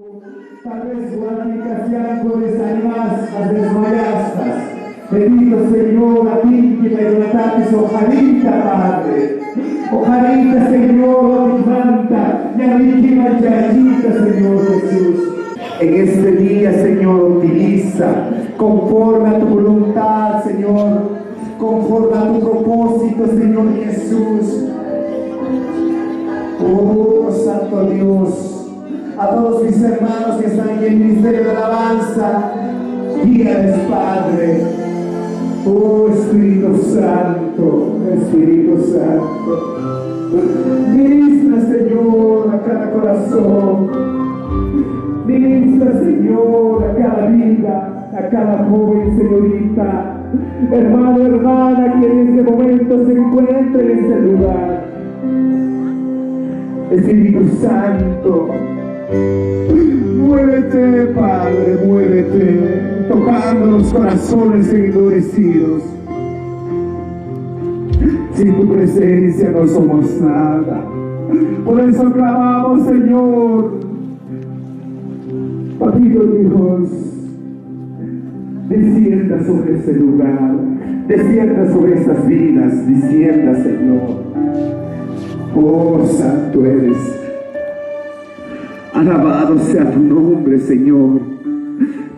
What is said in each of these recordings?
Tal vez guardicas y algo desanimastas, desmayastas. Bendito Señor, a ti que me levantaste, ojalita, Padre. Ojalita, Señor, infanta, y a mí que mayallita, Señor Jesús. En este día, Señor, utiliza, conforme a tu voluntad, Señor, conforme a tu propósito, Señor Jesús. Oh, Santo Dios, a todos mis hermanos que están en el ministerio de alabanza, guíales, Padre. Oh, Espíritu Santo, Espíritu Santo, ministra, Señor, a cada corazón, ministra, Señor, a cada vida, a cada joven, señorita, hermano, hermana, que en este momento se encuentra en este lugar. Espíritu Santo, muévete, Padre, muévete, tocando los corazones endurecidos. Sin tu presencia no somos nada. Por eso clamamos, Señor. Papito Dios, descienda sobre este lugar, descienda sobre estas vidas, descienda, Señor. Oh, santo eres. Alabado sea tu nombre, Señor.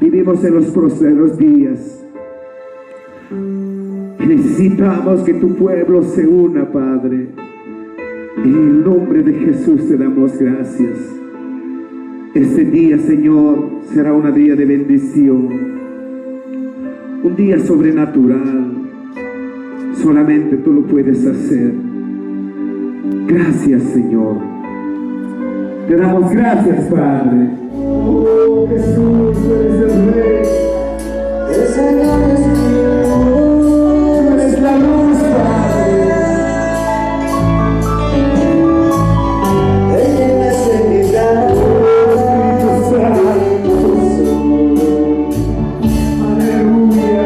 Vivimos en los próximos días y necesitamos que tu pueblo se una, Padre. En el nombre de Jesús te damos gracias. Este día, Señor, será un día de bendición, un día sobrenatural. Solamente tú lo puedes hacer. Gracias, Señor. Te damos gracias, Padre. Oh, Jesús, tú eres el Rey. El Señor es Dios. Tú eres la luz, Padre. En la eternidad. Espíritu Santo. Aleluya.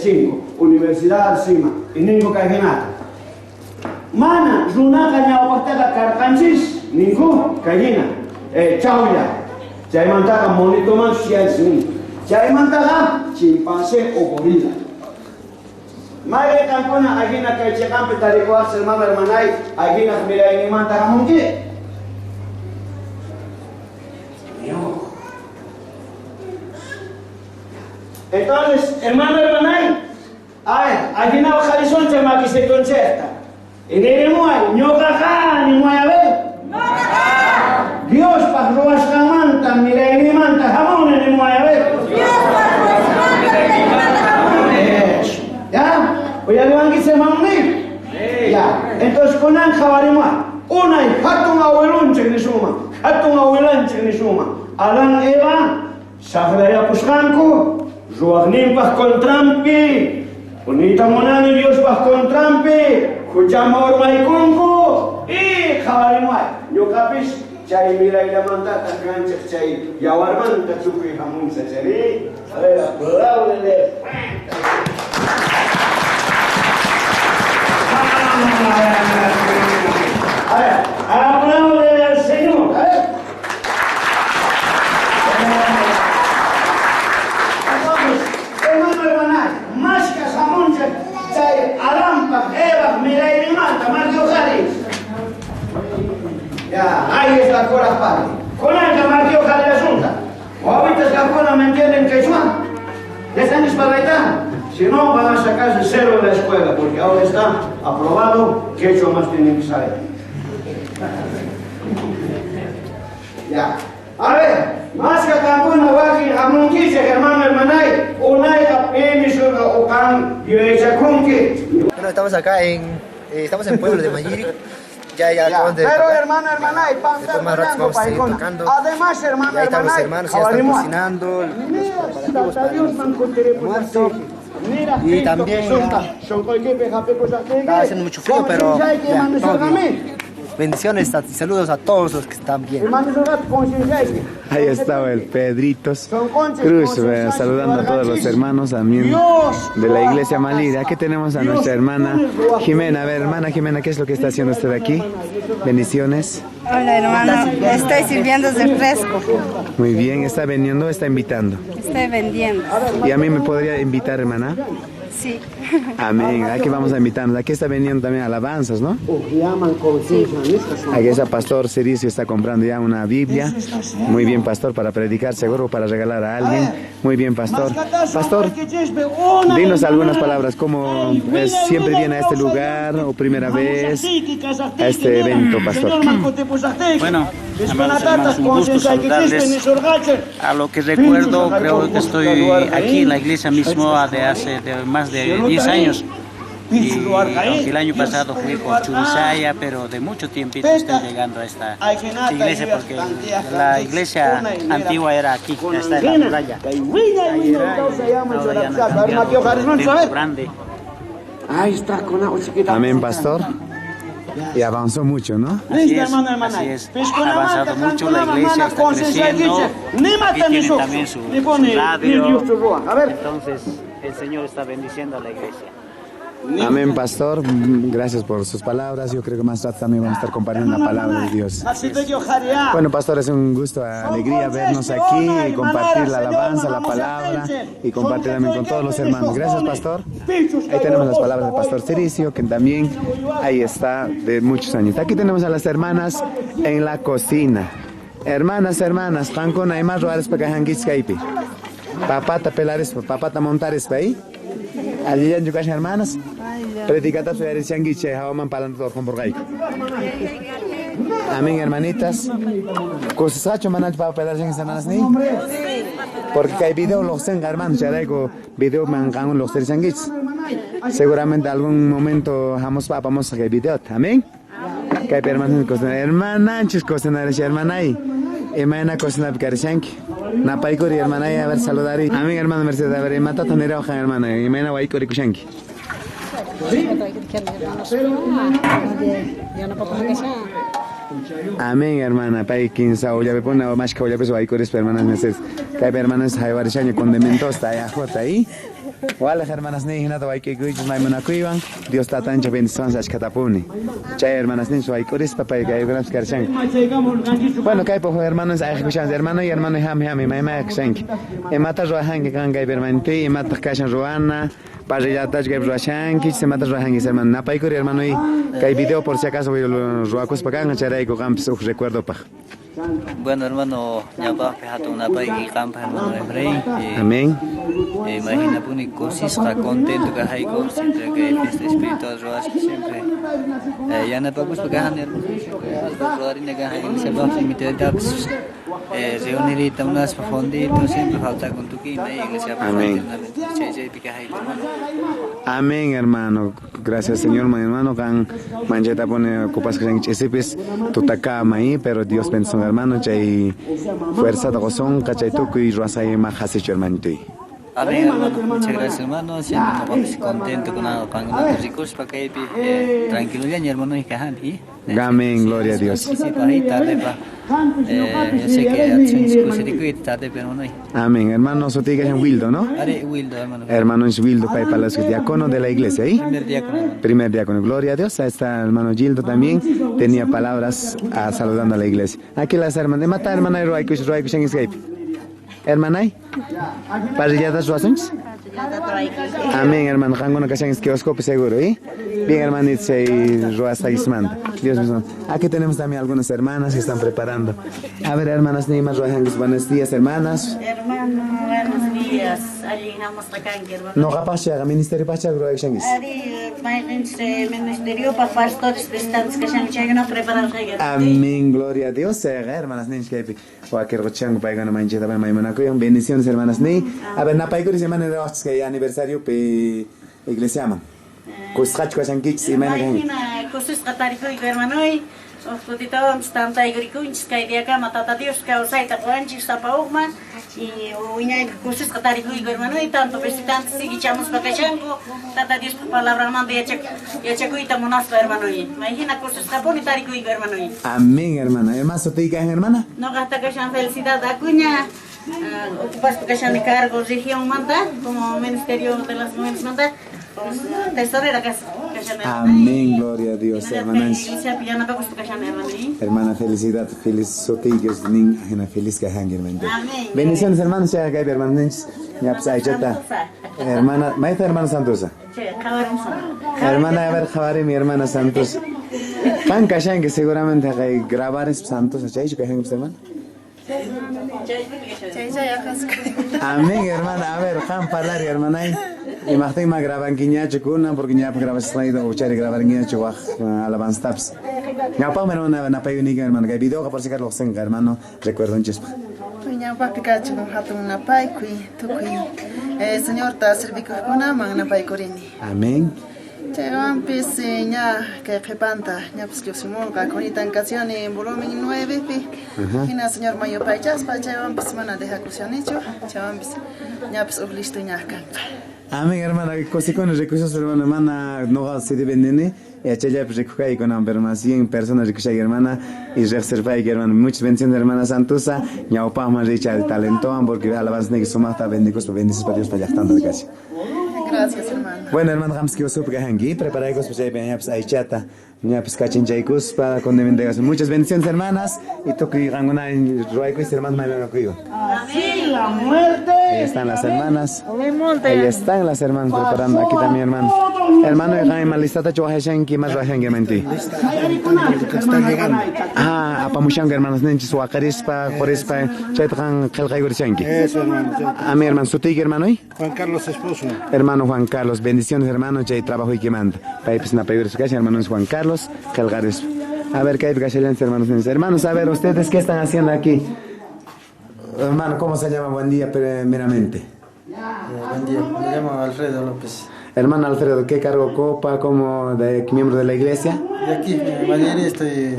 5, Universidad Sima, y ninguno cayena. Mana, Runa Cañapacta Carcanchis, ninguno cayena. Chauya, Chaimantaga Monitoman Shielsin, Chaimantaga, chimpancé o gorila. Mare Campona, Agina Caichacampe, Taricoa, Selmama Hermanay, Agina Mira y Mantaga Monque. Entonces, hermano Hermanay, a ver, aquí no Jalisón que se concerta. En el muay, no caja, ni muay a ver. Dios para roas camanta, mira y ni manta, jamón en el muay a ver. ¿Ya? Pues ya le van a decir mamón. Ya. Entonces, con Anja Barimá, una y hatun abuelunche ni suma, hatun abuelanche ni suma. Adán Eva, Sagraya Puscanco. Ruagnim pas kontrampi, unita monani Dios pas kontrampi, kujama ormai kunku, khawarimai, nyokapis cai mira ida manta kancek cai yawarman kacukuy hamun sejari, ada belau lele. Ada belau lele senyum. Ya, ahí está con las partes. Con el que marqué hoja de la Junta. O ahorita es que algunos me entienden quechua. Ya están disparatados. Si no, van a sacarse 0 de la escuela, porque ahora está aprobado quechua más tienen que saber. Ya. A ver, más que Cancún, Waki, Amunquiche, hermano Hermanay, Unay, Emisur, Ocan, Yoechacunqui. Bueno, estamos acá estamos en el pueblo de Mayiri. Ya acaban de pero hermano Hermanay, después más rato vamos a seguir tocando. Además, hermano Ahí están los Hermanay, hermanos, ya están cocinando los preparativos para el almuerzo. Y también está haciendo mucho frío, pero ya, todo bien. Bendiciones y saludos a todos los que están bien. Ahí estaba el Pedritos Cruz saludando a todos los hermanos también de la iglesia Maliri. Aquí tenemos a nuestra hermana Jimena. A ver, hermana Jimena, ¿qué es lo que está haciendo usted aquí? Bendiciones. Hola hermano, estoy sirviendo de fresco. Muy bien, ¿está vendiendo o está invitando? Estoy vendiendo. ¿Y a mí me podría invitar, hermana? Sí. Amén. Aquí vamos a invitarnos. Aquí está vendiendo también alabanzas, ¿no? Sí. Aquí está Pastor Ciricio, está comprando ya una Biblia. Muy bien, Pastor, para predicar, seguro para regalar a alguien. Muy bien, Pastor. Pastor, dinos algunas palabras. ¿Cómo siempre viene a este lugar o primera vez a este evento, Pastor? Bueno, hermanos, un gusto saludarles. A lo que recuerdo, creo que estoy aquí en la iglesia mismo de hace más de 10 años. Y aunque el año pasado fui por Churisaya, pero de mucho tiempo estoy llegando a esta iglesia porque la iglesia antigua era aquí, esta es la muralla. Ahí era, ahora ya no ha cambiado, grande. Ahí está con agua chiquita. Amén, Pastor. Y avanzó mucho, ¿no? Así es, ha avanzado mucho, la iglesia está creciendo, aquí tiene también su radio, entonces el Señor está bendiciendo a la iglesia. Amén, Pastor. Gracias por sus palabras. Yo creo que más tarde también vamos a estar compartiendo la palabra de Dios. Bueno, Pastor, es un gusto, alegría vernos aquí y compartir la alabanza, la palabra y compartir también con todos los hermanos. Gracias, Pastor. Ahí tenemos las palabras del Pastor Ciricio, que también ahí está de muchos años. Aquí tenemos a las hermanas en la cocina. Hermanas, pancona y más roares para que papata pelares, papata montares para ahí. Allí ya yukas hermanas, predicata su eres yanguiche, hawaman palando con borgaico. Amén, hermanitas. Cosacho manach para pelar en semanas ni. Porque hay video los en hermanos, ya digo video mangan los tres yanguiches. Seguramente algún momento vamos a que video, amén. Que hay hermanos cocinar, hermananches cocinar hermana ahí. Emana cocina picarishanki. Napaikori hermana a ver saludar. Amén, hermano Mercedes, a ver, mata tonera hoja hermana. Emana waikori kushanki. Amén, hermana. Pai quinza o ya me pone más que ya peso waikori hermanas Mercedes. Que hay hermanas hayvarishanki con dementos está ahí. Wala hermanas ni hinata waike guichis maimuna kuivan. Dios tatancha bendiciones ashkatapuni. Chay hermanas ni su waikuris papay kay grams karchan. Bueno, kay po hermanos ay kuchan hermano y hermano ham maima kshank. E mata rohangi kan kay permanente e mata kashan roana. Parrillatas kay rohangi se mata rohangi hermano. Napay kuri hermano y kay video por si acaso voy roacos pakan charay ko campus recuerdo pa. Bueno, hermano, ya va a una país y campa, hermano Efraín. Amén. Imagina, púnico, si está contento que hay cosas, siempre que este espíritu roas siempre. Ya no podemos pegar, hermano. Rodarina que hay, se va a limitar datos. Reunir unas profunditos, siempre falta con tu quina y iglesia. Amén. Amén, hermano. Gracias, Señor, mi hermano. Can mancheta pone ocupas que en chisipis, tu tacama ahí, pero Dios pensó, hermano, chay fuerza de gozón, cachay tuco y rosa y majasicho, hermano. Amén, hermano. Muchas gracias, hermano. Siempre nos vamos contentos con los recursos para que tranquilo ya, hermano, y cajan. Amén, gloria a Dios. Sí, para ahí tarde, yo sé que tarde, pero no hay. Amén, hermano, eso te en Wildo, ¿no? Wildo, hermano. Hermano es Wildo, para los diácono de la iglesia, ¿eh? Primer diácono. Primer diácono, gloria a Dios. Ahí está hermano Gildo también, tenía palabras saludando a la iglesia. Aquí las hermanas, mata hermana y Roaikus en Escape. Hermanay, ¿parrilladas roasons? Amén, hermano. Jangono que sean esquioscopio seguro, ¿eh? Bien, hermanito, y roasa ismanda. Dios mismo. Aquí tenemos también algunas hermanas que están preparando. A ver, hermanas, Neymar Rojanguis, buenos días, hermanas. Hermano, buenos días. Allí vamos a hermano. No, capaz, ministerio Pacha, Rojanguis. Ministerio para pastores prestantes que se han preparado. Amén, gloria a Dios. Hermanas, Neymar, que cualquier rochang paigano mancheta para maimona cuyan. Bendiciones, hermanas, Ney. A ver, na paiguri semana de los que aniversario pe iglesia man. Kuskach kwasan kich semana que. Kusus katarico y hermano y Sofutito stanta igrikunch kay dia ka matata Dios ka usay ta kwanchi sa paugma y uña kusus katarico y hermano y tanto visitantes sigichamos pakachango tata Dios palabra manda ya chacuita monasco hermano y imagina kusus taponi tarico y hermano y. Amén, hermana. Hermana sotica hermana. No gasta que sean felicidad acuña. Ocupas porque sean de cargo región manda como ministerio de las mujeres manda. Tesorera que amén, gloria a Dios, hermana. Hermana, felicidad, feliz sotillos, niña, feliz que hangen, bendiciones, hermanos, ya que hay hermanos, ya pues ahí está. Hermana, maestra hermana Santosa. Hermana, a ver, Javari, mi hermana Santos. Tan que seguramente hay grabar es Santos, ¿ya que hangen, hermana? Amén, hermana, a ver, han palar, hermana. Imagínate más graban quiñacho cuna porque ya grabas slido o chare grabar quiñacho alabanza taps. Ya pa menos na pa única hermano que video que por si Carlos Senga hermano recuerdo un chispa. Ya pa picacho no hato na pa kui tu kui. Señor ta servico cuna man na pa corini. Amén. Chevan pise ya que repanta ya pues que Simón ka conita en canción en volumen 9 pi. Hina señor mayo pa chas pa chevan pues mana deja cusión hecho. Chevan pues ya pues listo ya kan. Amén, hermana, que con los recursos, hermana, no se dependen, y a Chaya, pues, recoger con una 100 personas, recoger, hermana, y reservar, hermana, muchas bendiciones, hermana Santosa, y a Opa, más rica el talento, porque a la base de que somos hasta bendicos, para bendiciones para Dios, para allá, tanto de casi. Gracias, hermano. Bueno, hermano, vamos que os supe que hangi, preparáis, pues, ya, pues, ahí chata, ya, pues, cachin, chaicus, para con muchas bendiciones, hermanas, y toque, rangona, ruaicos, hermanos, me ven aquí. Así la muerte. Ahí están las hermanas. Ahí están las hermanas preparando aquí también, hermano. Hermano, y malistata chuajeshan que más rajen que menti. Ah, apamushang hermanos nenchi suacarispa, corispa, chetran kelgaigurchanki. A mi hermano sutik hermano y Juan Carlos esposo. Hermano Juan Carlos, bendiciones hermano, chay trabajo y que manda. Paipis na pedir su casa, hermano es Juan Carlos, kelgaris. A ver qué hay que hermanos. Hermanos, a ver ustedes qué están haciendo aquí. Hermano, ¿cómo se llama? Buen día, primeramente. Buen día, me llamo Alfredo López. Hermano Alfredo, ¿qué cargo copa como de miembro de la iglesia? De aquí, en Vallería estoy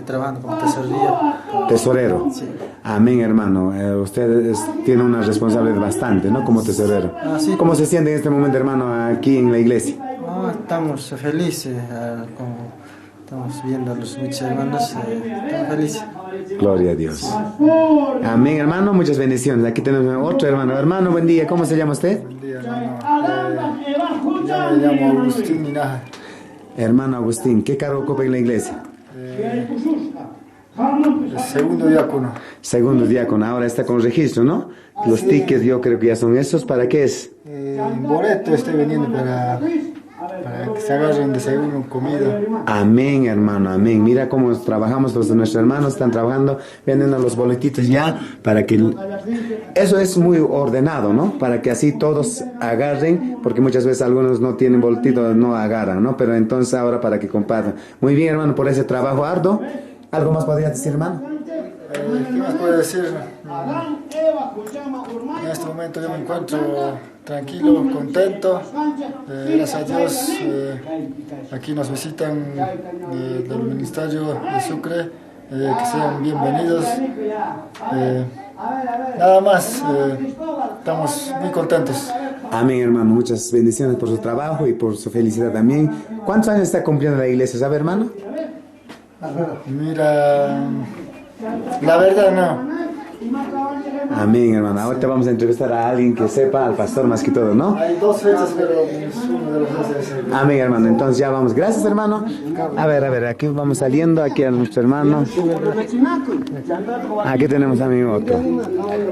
trabajando como tesorería. Tesorero. Sí. Amén, hermano. Usted tiene una responsabilidad bastante, ¿no? Como tesorero. Sí. ¿Cómo se siente en este momento, hermano, aquí en la iglesia? Estamos felices, como estamos viendo a los muchos hermanos, estamos felices. Gloria a Dios. Amén, hermano, muchas bendiciones. Aquí tenemos otro hermano. Hermano, buen día. ¿Cómo se llama usted? Buen día, hermano. Yo me llamo Agustín Minaja. Hermano Agustín, ¿qué cargo ocupa en la iglesia? El segundo diácono. Segundo diácono, ahora está con registro, ¿no? Los tickets yo creo que ya son esos. ¿Para qué es? Boleto estoy vendiendo para que se agarren desayuno, comida. Amén, hermano, amén. Mira cómo trabajamos, los de nuestros hermanos están trabajando, venden los boletitos ya, para que... Eso es muy ordenado, ¿no? Para que así todos agarren, porque muchas veces algunos no tienen boletito, no agarran, ¿no? Pero entonces ahora para que compartan. Muy bien, hermano, por ese trabajo arduo. ¿Algo más podrías decir, hermano? ¿Qué más puedo decir? En este momento yo me encuentro tranquilo, contento. Gracias a Dios, aquí nos visitan del Ministerio de Sucre. Que sean bienvenidos. Nada más, estamos muy contentos. Amén, hermano. Muchas bendiciones por su trabajo y por su felicidad también. ¿Cuántos años está cumpliendo la iglesia, sabe, hermano? Mira, la verdad no. Amén, hermano. Ahorita vamos a entrevistar a alguien que sepa, al pastor más que todo, ¿no? Hay 2 fechas, pero es uno de los 2 es el... Amén, hermano. Entonces ya vamos. Gracias, hermano. A ver, aquí vamos saliendo. Aquí a nuestro hermano. Aquí tenemos a mi otro.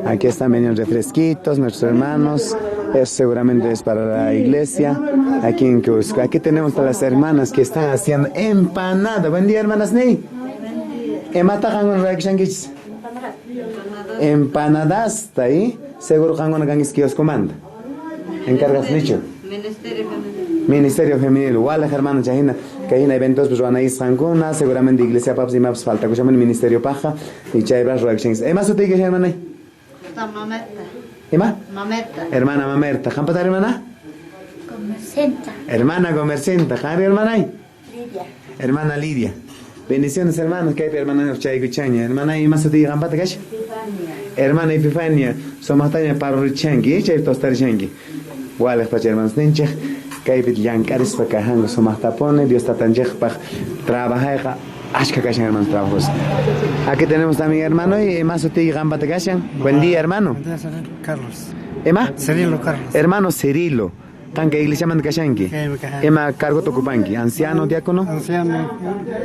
Aquí están veniendo refresquitos, nuestros hermanos. Eso seguramente es para la iglesia. Aquí en Cusco. Aquí tenemos a las hermanas que están haciendo empanada. Buen día, hermanas Ney. Empanadas, ¿está ahí? Seguro que van comanda. ¿Encargas dicho? Ministerio Femenil. Wala, hermano, Chahina. Que hay eventos, pues van a ir Sancuna. Seguramente iglesia Paps y Maps falta. Que llaman el Ministerio Paja. Y Chaibras Roactions. ¿Emas usted que hermana? Mamerta. ¿Ema? Mamerta. Hermana Mamerta. ¿Jampatar, hermana? Comercienta. Hermana comercienta. ¿Javi, hermana? Lidia. Hermana Lidia. Bendiciones, hermanos. ¿Qué hay, hermana Chayguchaña? Hermana y más usted Jampata, ¿qué? Hermana Epifania. Somos también para Richangi. ¿Chay tostar Changi? Wala, pacha, hermanos. Nenche. Kaibit Yankaris para Cajango. Somos tapones. Dios está tan chej para trabajar. Ashka Kashan, hermanos, trabajos. Aquí tenemos también, hermano. Y más usted Jampata Kashan. Buen día, hermano. Carlos. ¿Ema? Cirilo Carlos. Hermano Cirilo. ¿Qué iglesia llaman Kashanki? ¿Ema cargo tocupanki? ¿Anciano, diácono? Anciano.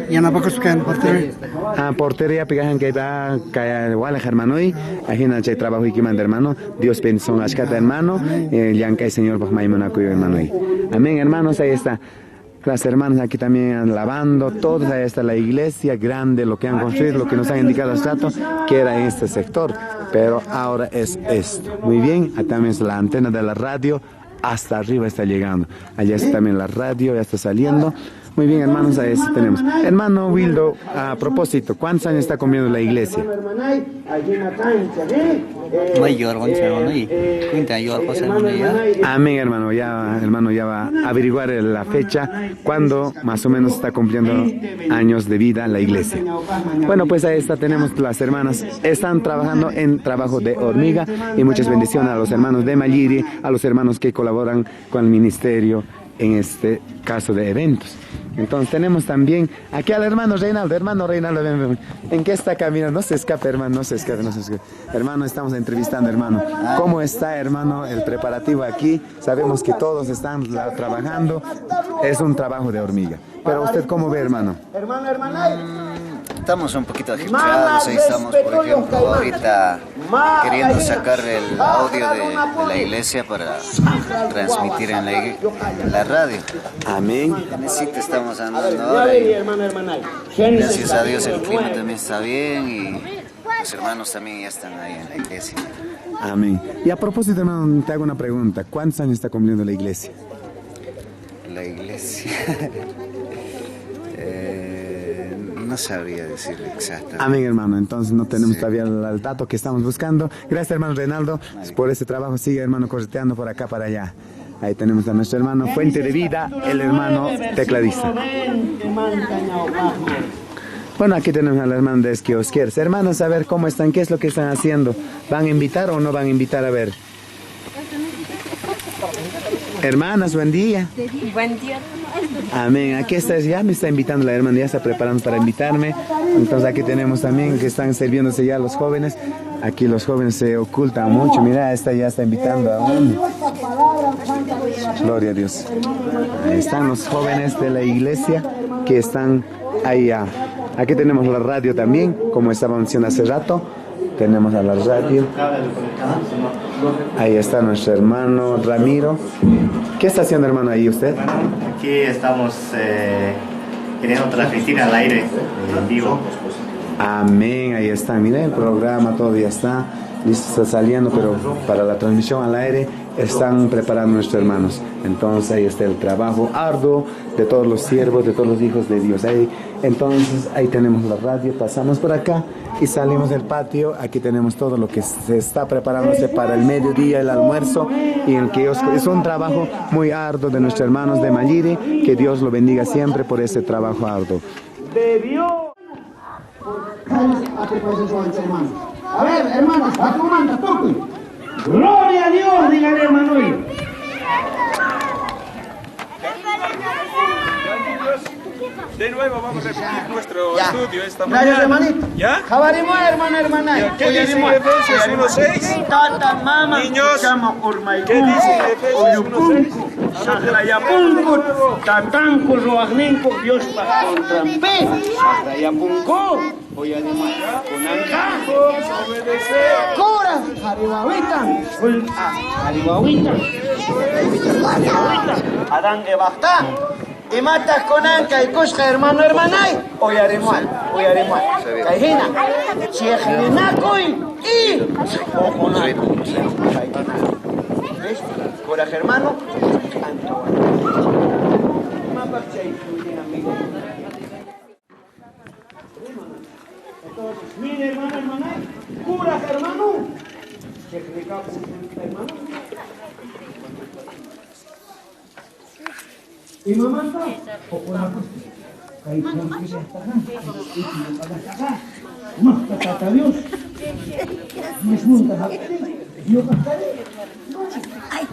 Y en la boca su portería. Portería, pegajan que va, que igual, hermano. Y aquí no hay trabajo y que manda, hermano. Dios bendición a Ashkata, hermano. Yanka y Señor, pues Maimonacuyo, hermano. Amén, hermanos, ahí está. Las hermanas aquí también lavando, todos, ahí está la iglesia grande, lo que han construido, lo que nos han indicado hace rato, que era en este sector. Pero ahora es esto. Muy bien, ahí también es la antena de la radio. Hasta arriba está llegando. Allá está también la radio, ya está saliendo. Muy bien, hermanos, ahí tenemos. Hermano Wildo, a propósito, ¿cuántos años está comiendo la iglesia? Amén, hermano, ya va a averiguar la fecha, cuándo más o menos está cumpliendo años de vida la iglesia. Bueno, pues ahí está, tenemos las hermanas, están trabajando en trabajo de hormiga y muchas bendiciones a los hermanos de Mayiri, a los hermanos que colaboran con el ministerio en este caso de eventos. Entonces tenemos también aquí al hermano Reinaldo, ven. ¿En qué está caminando? No se escape, hermano, no se escape. Hermano, estamos entrevistando, hermano. ¿Cómo está, hermano, el preparativo aquí? Sabemos que todos están trabajando, es un trabajo de hormiga. Pero usted, ¿cómo ve, hermano? Estamos un poquito agitados, ahí estamos, por ejemplo, ahorita queriendo sacar el audio de la iglesia para transmitir en la radio. Amén. Estamos andando ahora y gracias a Dios el clima también está bien y los hermanos también ya están ahí en la iglesia. Amén. Y a propósito, hermano, te hago una pregunta. ¿Cuántos años está cumpliendo la iglesia? La iglesia... no sabría decir exactamente. Amén, hermano. Entonces no tenemos todavía el dato que estamos buscando. Gracias, hermano Reinaldo, por ese trabajo. Sigue, hermano, correteando por acá para allá. Ahí tenemos a nuestro hermano Fuente de Vida, el hermano tecladista. Bueno, aquí tenemos al hermano de Esquiosquers. Hermanos, a ver cómo están, qué es lo que están haciendo. ¿Van a invitar o no van a invitar? A ver. Hermanas, buen día. Buen día. Amén. Aquí está, ya me está invitando la hermana, ya está preparando para invitarme. Entonces aquí tenemos también que están sirviéndose ya los jóvenes. Aquí los jóvenes se ocultan mucho. Mira, esta ya está invitando a uno. Gloria a Dios. Ahí están los jóvenes de la iglesia que están allá. Aquí tenemos la radio también, como estaba mencionando hace rato. Tenemos a la radio. Ahí está nuestro hermano Ramiro. ¿Qué está haciendo, hermano, ahí usted? Aquí estamos queriendo transmitir al aire en vivo. Amén, ahí está. Mira el programa, todo ya está listo, está saliendo, pero para la transmisión al aire están preparando nuestros hermanos. Entonces ahí está el trabajo arduo de todos los siervos, de todos los hijos de Dios. Entonces ahí tenemos la radio, pasamos por acá y salimos del patio. Aquí tenemos todo lo que se está preparándose para el mediodía, el almuerzo, y en que es un trabajo muy arduo de nuestros hermanos de Mayiri. Que Dios lo bendiga siempre por ese trabajo arduo. A ver, hermanos, a tu manta, toque. Gloria a Dios, dígale, hermano. De nuevo vamos a repetir nuestro estudio esta mañana. Gracias, hermanito. ¿Ya? Jabarimó, hermana. ¿Qué dice Efesios 1:6? Tata, mama. Niños, ¿qué dice Efesios 1:6? Sagrayapunku, tatanku, roagninku, Dios para contrampe. Sagrayapunku, voy a demandar con anja. Cora, Jaribawita, Jaribawita, Adán que basta. Y matas con anca y cosca, hermano, hermanay. Hoy haremos. Caijina, chiejinenacoy y ojonaco. ¿Ves? Coraje, hermano. Mire, hermanay. Coraje, hermano. Hermano. Y mamá está, o por la ahí con que ya está acá, y no está Dios, me junta, Dios está ahí.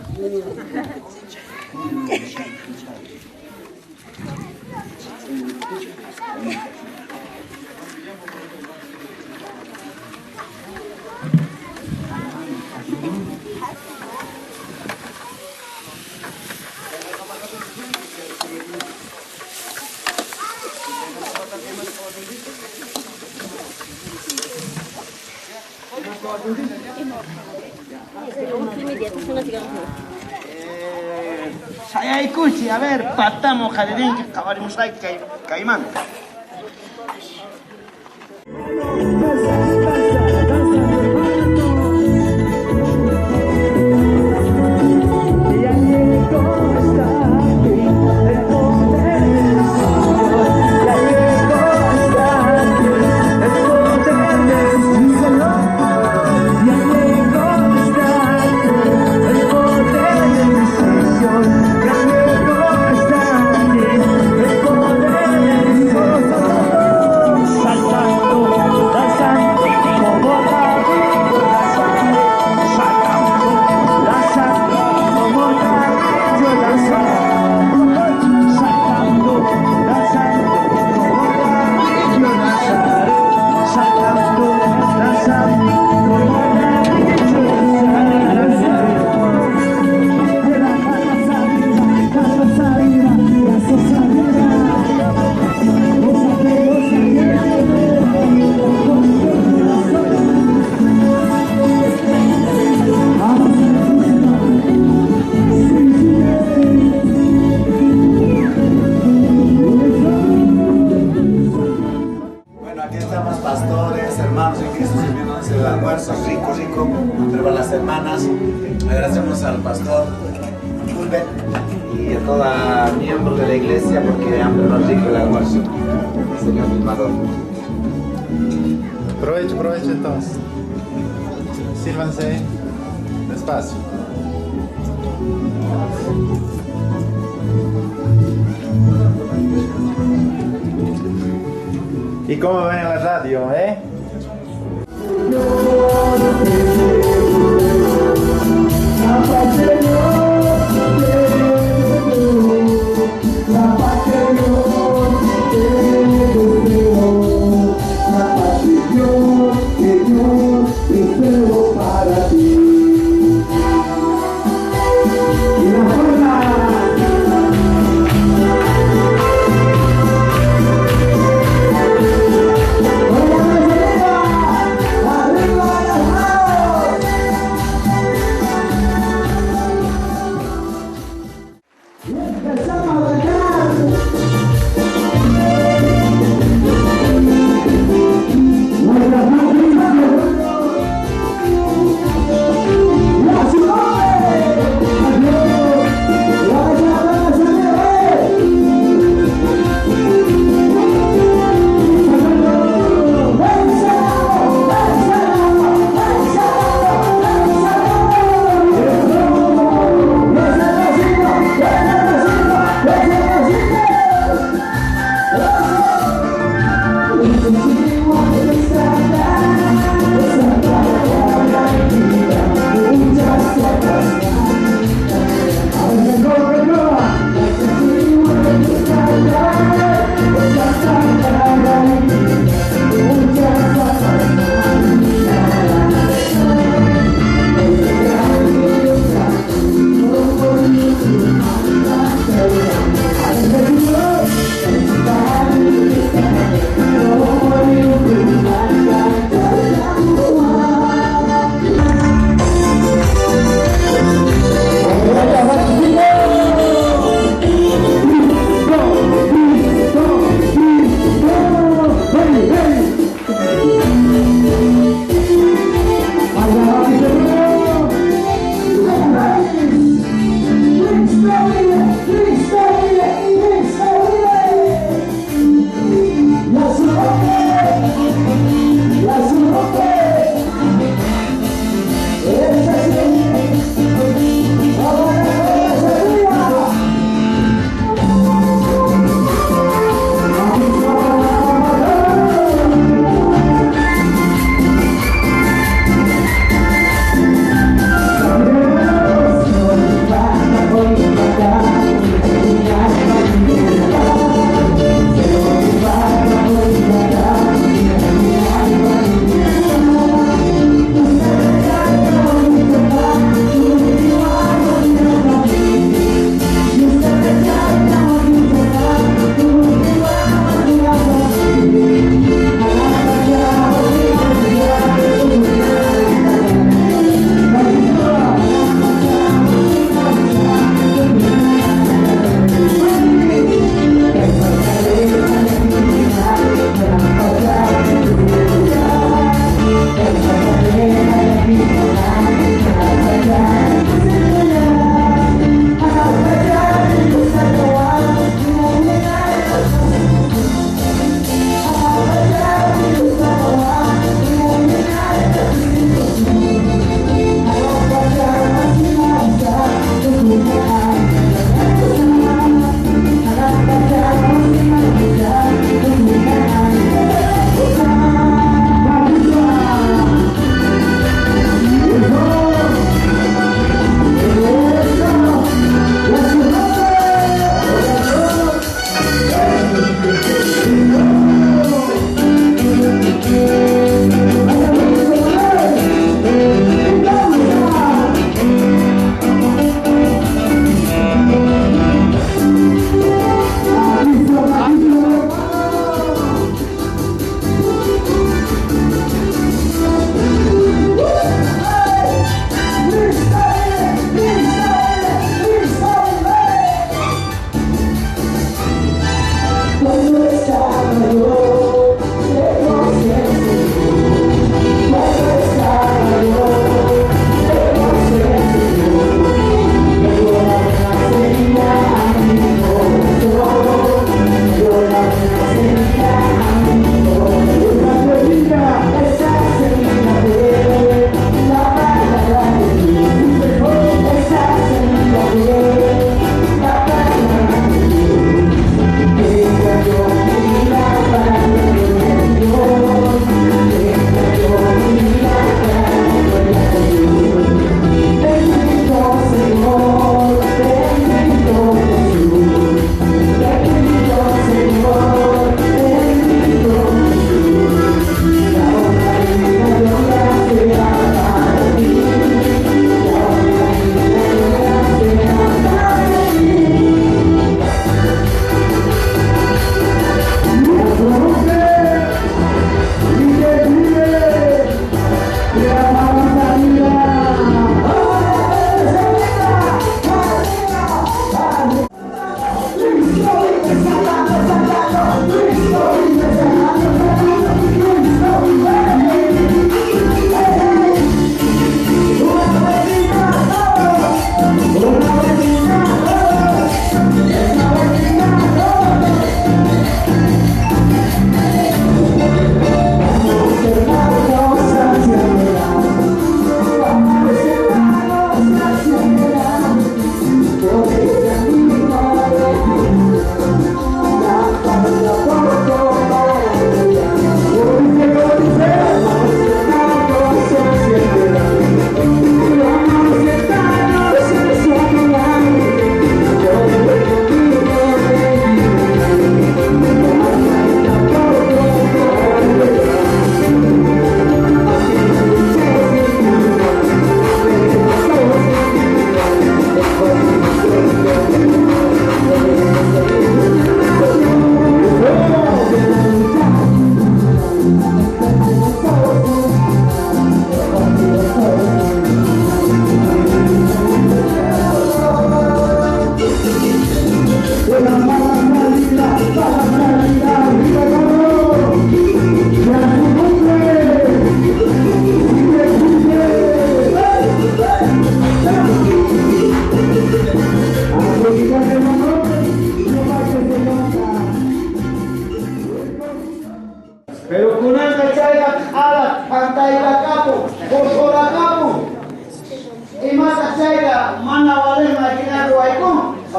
Saya ikuti, a ver, patamos jalerín que acabaremos ahí, caimán. Agradecemos al pastor Fulber y a toda miembro de la iglesia porque han preparado rico el almuerzo. Señor filmador. Provecho entonces. Sírvanse despacio. ¿Y cómo ven la radio, Señor,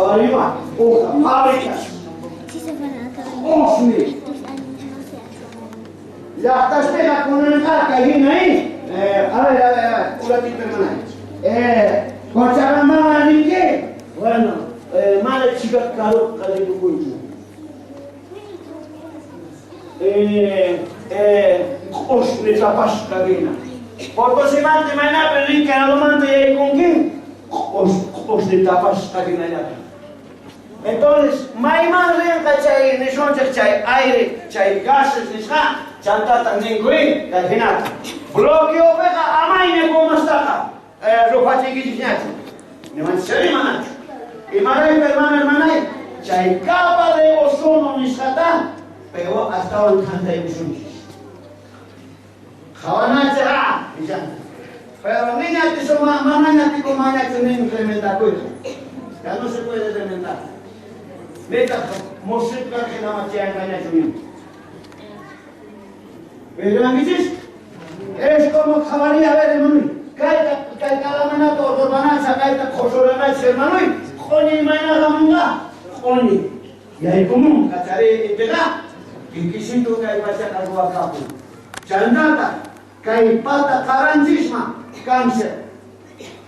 Jabalima, hoja, fábricas. Osni. Ya estás pega con el car que viene ahí. A ver, un ratito hermana. Cochabamba, ¿ni qué? Bueno, mala chica, claro, que tu cuento. Osni, la pasta viene. Porque si mante mañana, pero ni que no lo mante y ahí con quién. Osni, la pasta viene allá. Entonces, mai más rienca chay, ni son chay aire, chay gases, ni ska, chantata ningui, calcinata. Bloqueo pega amaine como está. Lo fácil que dice ni man seri manacho. Y maray hermanay, chay capa de ozono ni skata, pero hasta un canta y bisunchis. Jawanache pero niña te soma, mamá te como maña que no incrementa cosa. Ya no se puede incrementar. Neta, música que no me tiene engañado yo mismo. ¿Pero amiguitos? Es como jabalía, a ver, hermano. Cada mañana todos los banazas, cada cosa de hermano. Joni, mañana munga. Joni. Y hay común, cacharé y pega. Y quisito que hay pacha calua capo. Chandata, que hay pata carancisma, cáncer.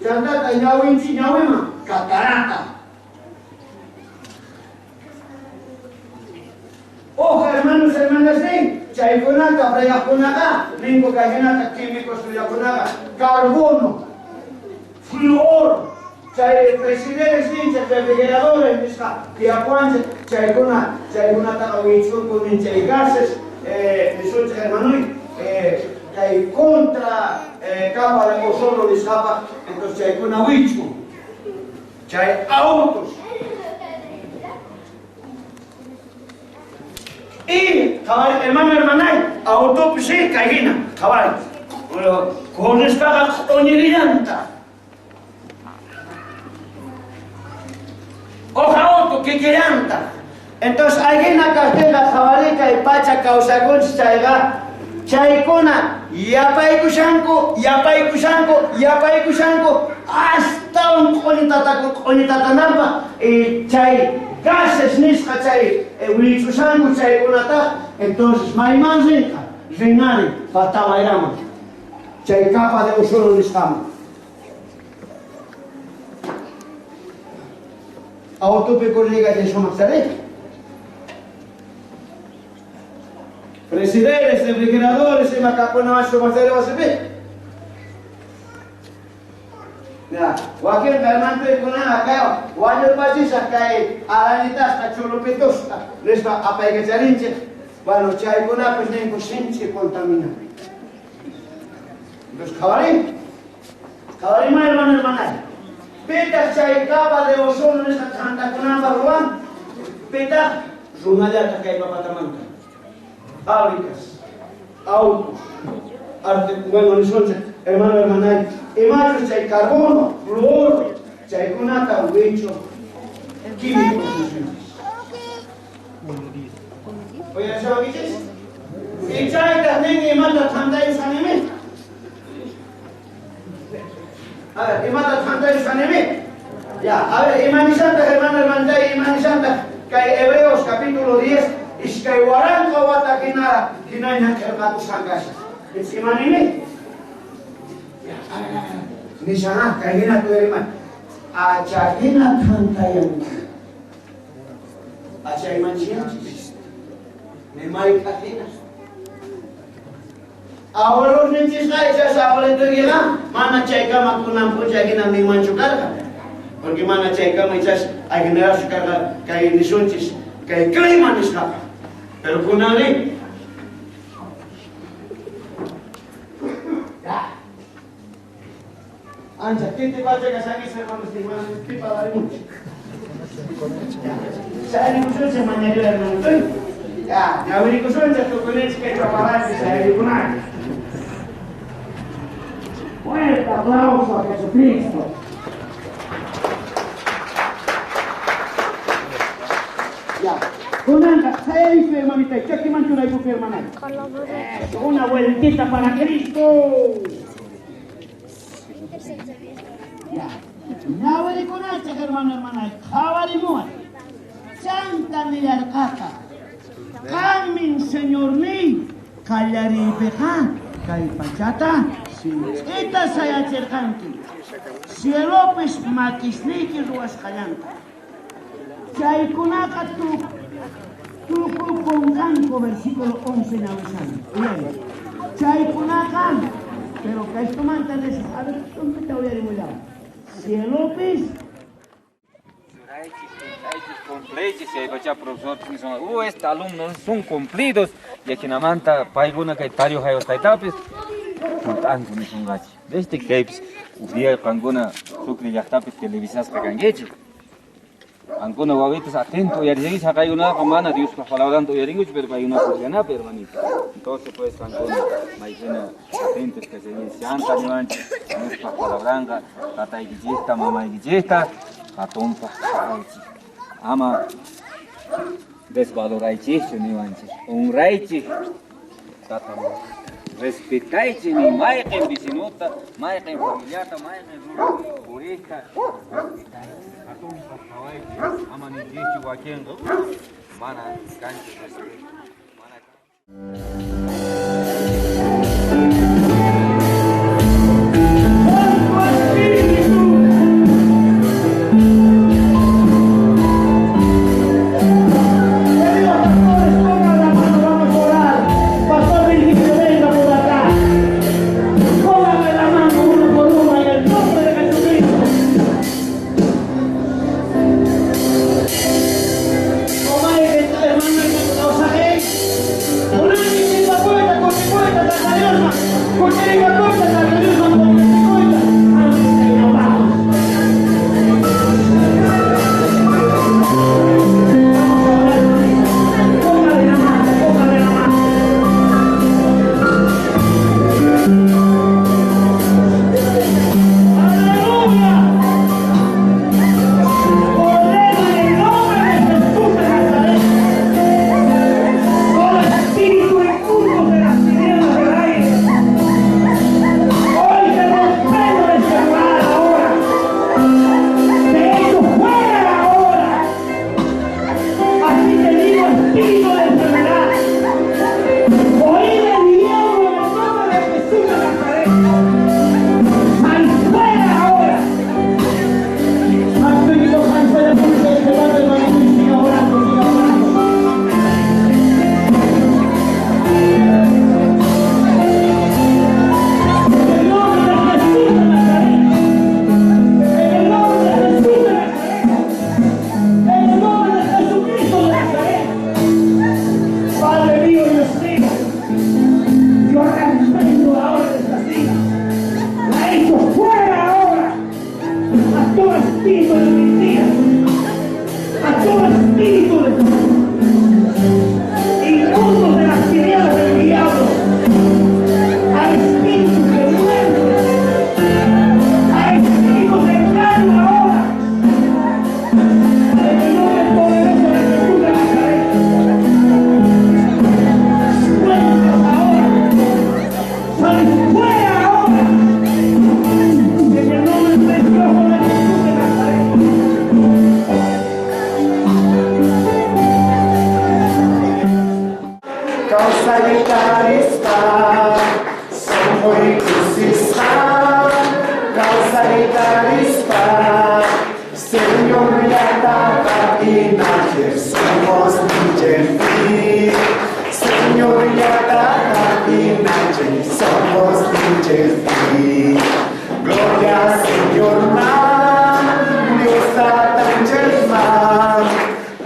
Chandata, ñawinchi, ñawima, catarata. Ojo, hermanos, hermanas, chay kunaka, fraya kunaka, lingo kajenata, químicos, fraya kunaka, carbono, flúor, chay presidentes, chay refrigeradores, chay kunata, oichun, chay gases, hermanos, chay contra capa de ozono, discapa, entonces chay kunawichu, chay autos. Y, hermano, hermanay, autopsia, caigina, cabal. Con esta onirillanta. Hoja auto, que queranta. Entonces, hay una cartela jabalica y pacha causa con chaiga. Chaikona, yapai kushanko, hasta un conitatanamba, chay. Gases nisca chay, ulichusangu chay kunata, entonces maiman zinca, zinari, fatama irama. Chay capa de ozono niscama. Autope colega de Somaxaré. Presidentes, refrigeradores, y macapona más Somaxaré va a ser. Ya, wakil kalmante kuna acá, wajil pachis acá, alanitas tachulopitos, les va a pegar charinche, bueno, chay kuna pues ni inconsciente contamina. Los cabalí más hermana, peta chay capa de ozono en esta chanta kuna barruan, peta, runaya acá y papatamanta, fábricas, autos, arte, bueno, ni son hermano, hermana, imagen chay carbono, flúor, chay kunata, huecho, químicos. Oye, ¿sabes qué es? Y chay también imata tanta y sanime. A ver, imata tanta y sanime. Ya, a ver, imanizanta, hermano, hermana, imanizanta, que Hebreos capítulo 10, es que guaranca wata kinara, kinaya kergatu sangas. Es imanime. Ni sana kahina tu hermano, achakina tantayan, achay manchian, me mai kahina. Ahora los niños ya saben de qué va, mana chayka makunam puchakina me manchukarga, porque mana chayka me chas a generar su carga que hay nisunchis que hay clima ni escapa, pero kunali. Anja, ¿qué te pasa que saques hermanos y hermanas? ¿Qué para dar mucho? Saya mucho se mañana hermano. Ya beri kusun jatuh kulit que trabajar que saya digunakan. Fuerte aplauso a Jesucristo. Ya, kunanta, saya dice hermanita, ¿qué mantura ibu hermana? Una vueltita para Cristo. Ya. Nawari kunacha hermano hermana. Jabari muat. Santa ni arcata. Kamin señor ni. Kallari peja. Kay pachata. Ita saya cercanti. Cielopes makisniki ruas kalanta. Chay kunaka tu ponganco versículo 11 en Avisano. Chay kunaka. Pero que esto mantenés. A ver, ¿dónde te voy a ir? Cielopes. Completos, y hay muchos profesores que son, estos alumnos son cumplidos, y aquí en la manta, para alguna que tario hay otras etapas, tanto no son gachos. Desde que un día alguna sucre ya está televisas que gangueche, alguna guavitas atento, y arriba acá hay una comana, Dios que fala hablando y arriba, pero hay una coreana, hermanito. Entonces pues alguna maicena atentos que se dice anta ni manche, Dios que fala blanca, tata igijista, mamá igijista, atompa, ama desvaloraichi ni manche, honraichi, tata respetaichi ni maiquen vicinota, maiquen familiata, maiquen oreja, atompa kawaichi, ama ni dichi wakengo, mana canche respeto.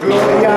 Gloria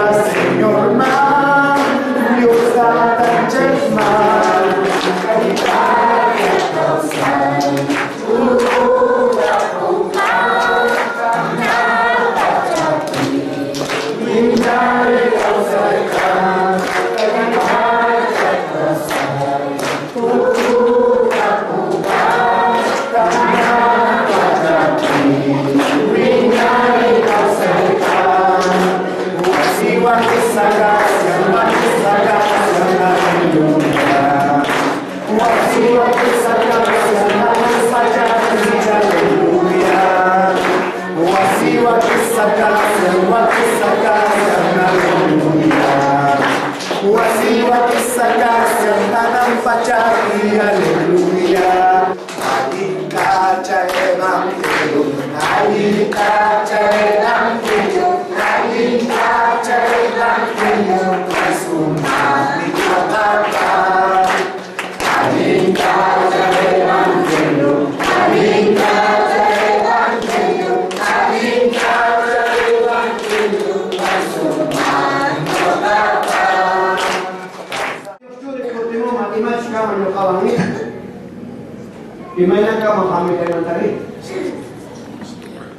Imagina kama kami tayo tadi.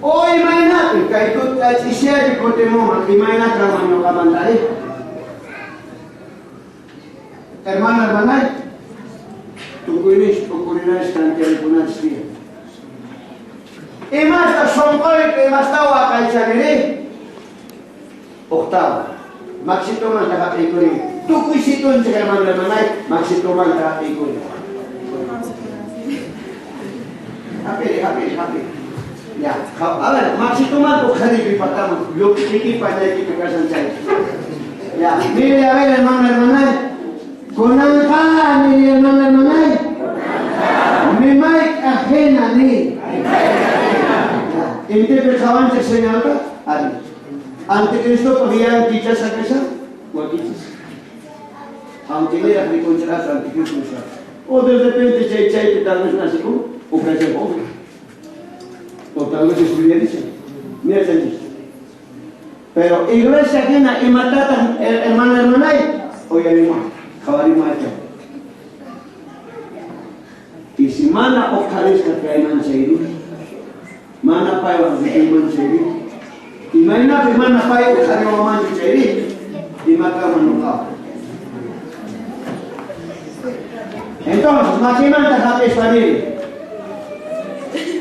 Oh, imagina kay tut isya di kote mo, imagina kama nyo kaman tadi. Hermana, tukulinis kantiyan punan siya. Imas ta songkoy kay mas tawa kay chaniri. Octava. Maksito man ta ikuri. Tukuy siton sa hermana, maksito man ta ikuri. Happy. Ya, a ver, Maxito Manto, Jari, Patamos, yo que para que te casan chay. Ya, mire a ver, hermana, con alfa, mire, hermana, mi Mike ajena ni. Inte pensaban que señalaba, Anticristo podían quitarse a casa, o quitarse. Aunque era reconciliarse anticristo. O de repente chay, tal vez nace como. O que es pobre. O tal vez estudiante. Mira el pero iglesia ajena y matata hermana, oye mi mamá, jabalí macho. Y si mana o carisca que hay mancheiros, mana paiva que hay mancheiros, y mana que mana paiva que hay mancheiros, y mata manocao. Entonces, maquimanta jape familia.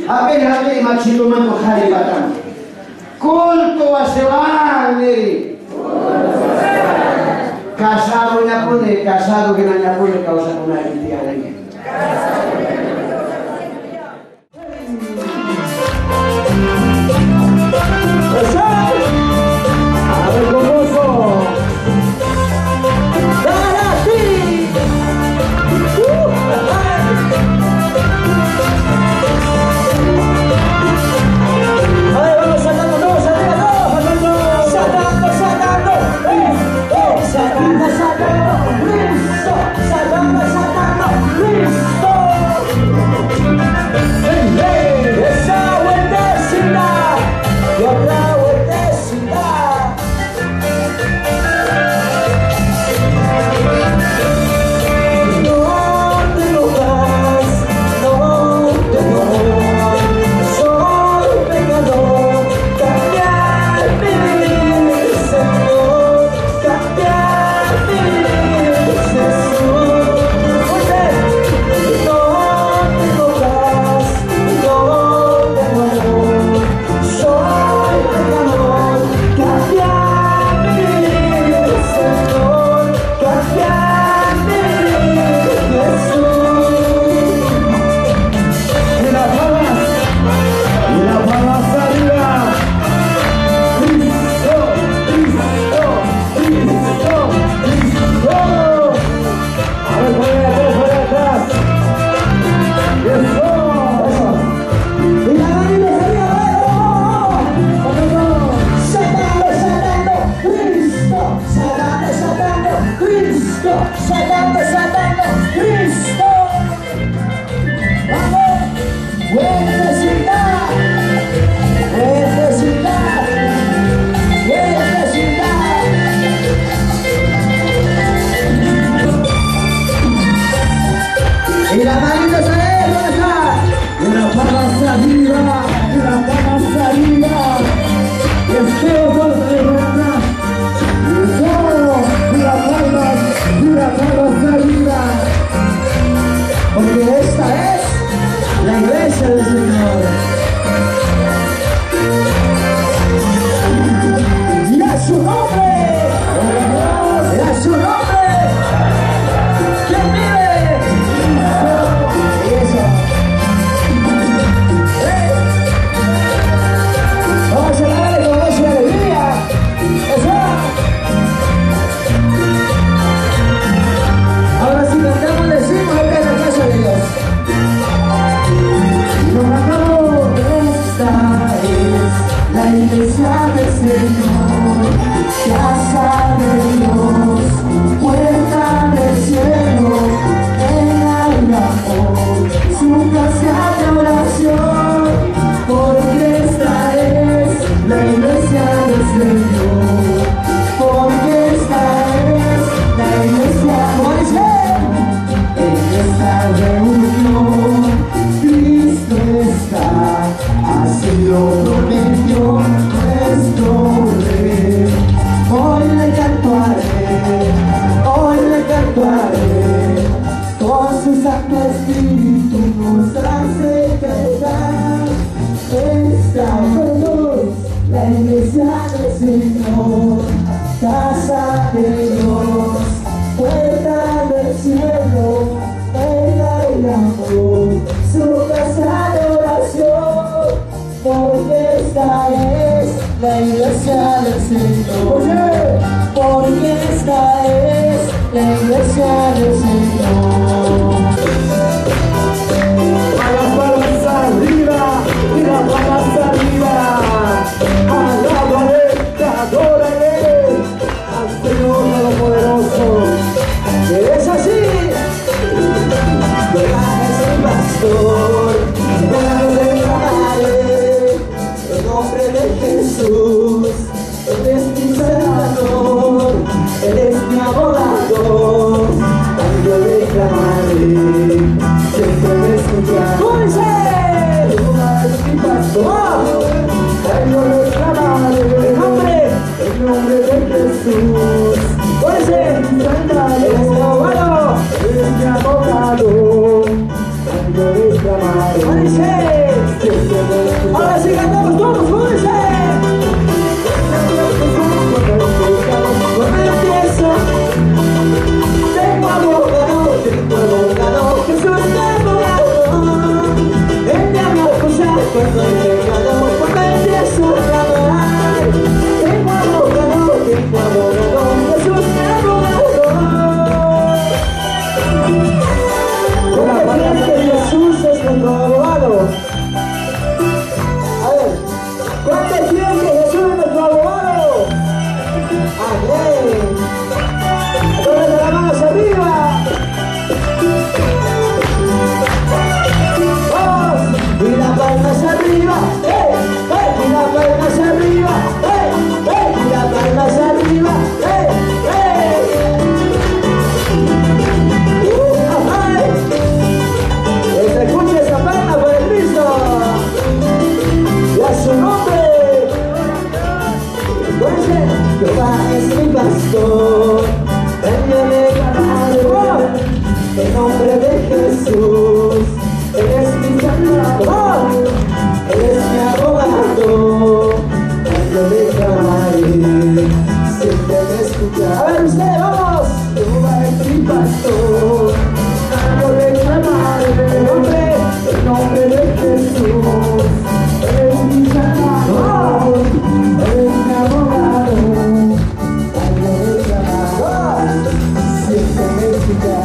Hape Maxito Manto Jari Batán. Culto a Sebane. Casado ya pone, casado que no ya pone causa con la identidad de ella. A ver, gozoso. Para ti. Sacando, listo, la iglesia del Señor, casa de Dios, puerta del cielo, venga el amor, su casa de oración, porque esta es la iglesia del Señor, porque esta es la iglesia del Señor. En esta reunión Cristo está, así lo prometió nuestro Rey. Hoy le cantaré, con su Santo Espíritu nos hace cantar. Esta es la iglesia del Señor, casa de Dios, puerta del cielo, venga el amor, su casa de oración, porque esta es la iglesia del Señor, porque esta es la iglesia del Señor. A las palmas arriba, y las palmas arriba, alábale, adórale al Señor Todopoderoso. Es así. Es el pastor, yo le declararé el nombre de Jesús. Él es mi Salvador, Él es mi abogado. Yo le declararé, siempre me escuchará. Jehová es mi pastor, yo le declararé el nombre de Jesús. Él es mi Salvador, Él es mi abogado. Yo le declararé, siempre me escuchará. Ahora sí cantamos todos, ¡jódense! Cuando empiezo, tengo abogado, Jesús es abogado. Él me habla cosas cuando he pecado, cuando empiezo a clamar. Tengo abogado, Jesús es abogado. ¿Cómo crees que Jesús es nuestro abogado? A ver, ¿cuántos creen que Jesús es nuestro abogado? Amén. Todas las manos arriba. Vamos. Y las palmas arriba. Y las palmas arriba. Y las palmas arriba. Que se escuche esa palma por el Cristo. Y a su nombre. Jehová es mi pastor, él me declararé el nombre de Jesús. Él es mi Salvador, Él es mi abogado. Él me declararé, siempre me escuchará. A ver ustedes, vamos. Jehová es mi pastor, yo le declararé el nombre de Jesús. Él es mi Salvador, Él es mi abogado.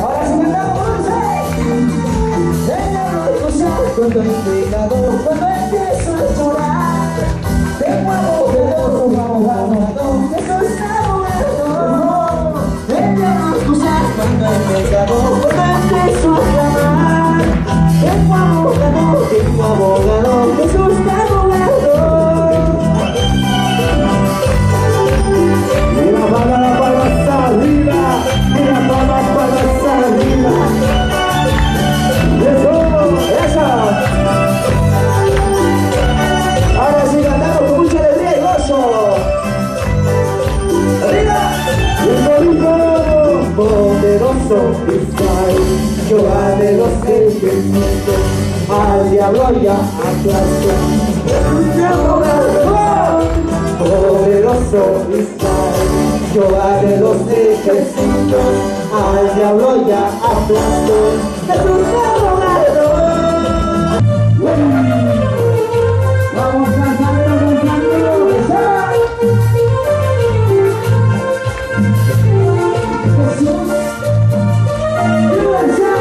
Ahora sí cantamos, cuando he pecado, cuando empiezo a llorar, tengo abogado, Jesús es abogado. Venga a excusar cuando he pecado, cuando empiezo a clamar. Tengo abogado, Jesús es abogado. Mira, palmas, palmas arriba, mira, palmas, palmas arriba. Eso. Ahora sí cantamos con mucha alegría y gozo. ¡Arriba! Y el poderoso Israel, Jehová de los ejércitos, al diablo ya aplastó. Poderoso Israel, Jehová de los ejércitos, al diablo ya aplastó. Jesús es abogado. Vamos cantando, Jesús, you are so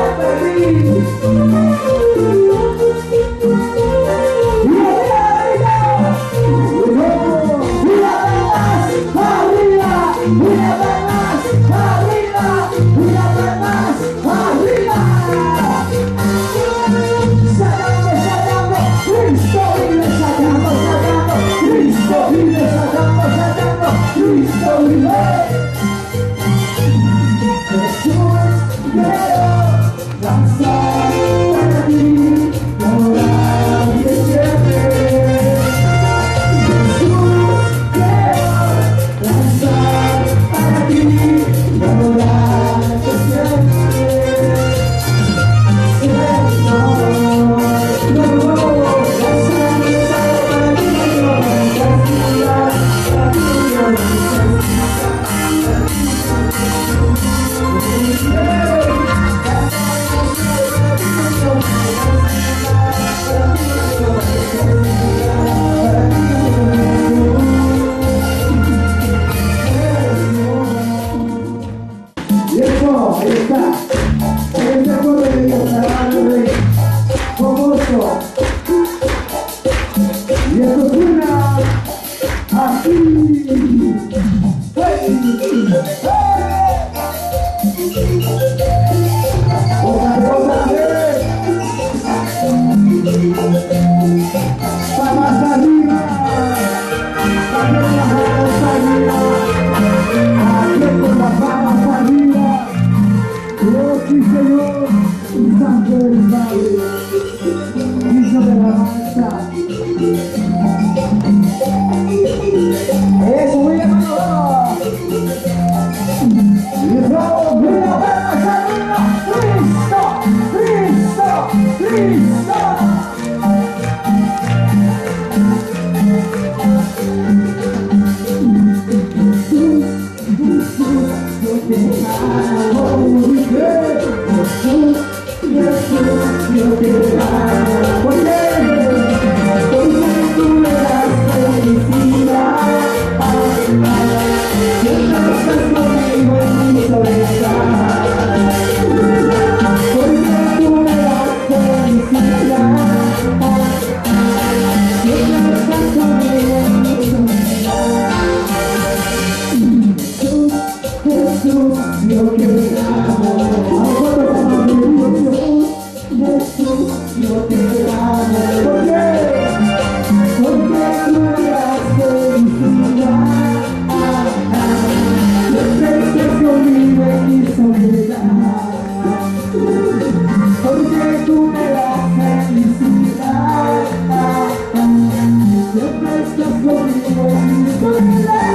Y esto suena así. Otra vez. Palmas arriba. Aquí con las palmas arriba. Oh, sí, Señor, Santo del Padre, Hijo de la alabanza. Eso, muy bien, hermano. Y eso, mira, palmas arriba. Cristo, Cristo, Cristo. Yo te amo, porque tú me das felicidad. Siempre estás conmigo en mi soledad. Porque tú me das felicidad. Siempre estás conmigo en mi soledad. Jesús, yo te amo. Jesús, yo te amo. ¿Por qué? Porque tú me das felicidad. Siempre estás conmigo en mi soledad. Porque tú me das felicidad. Siempre estás conmigo en mi soledad.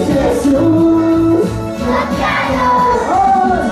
Jesús,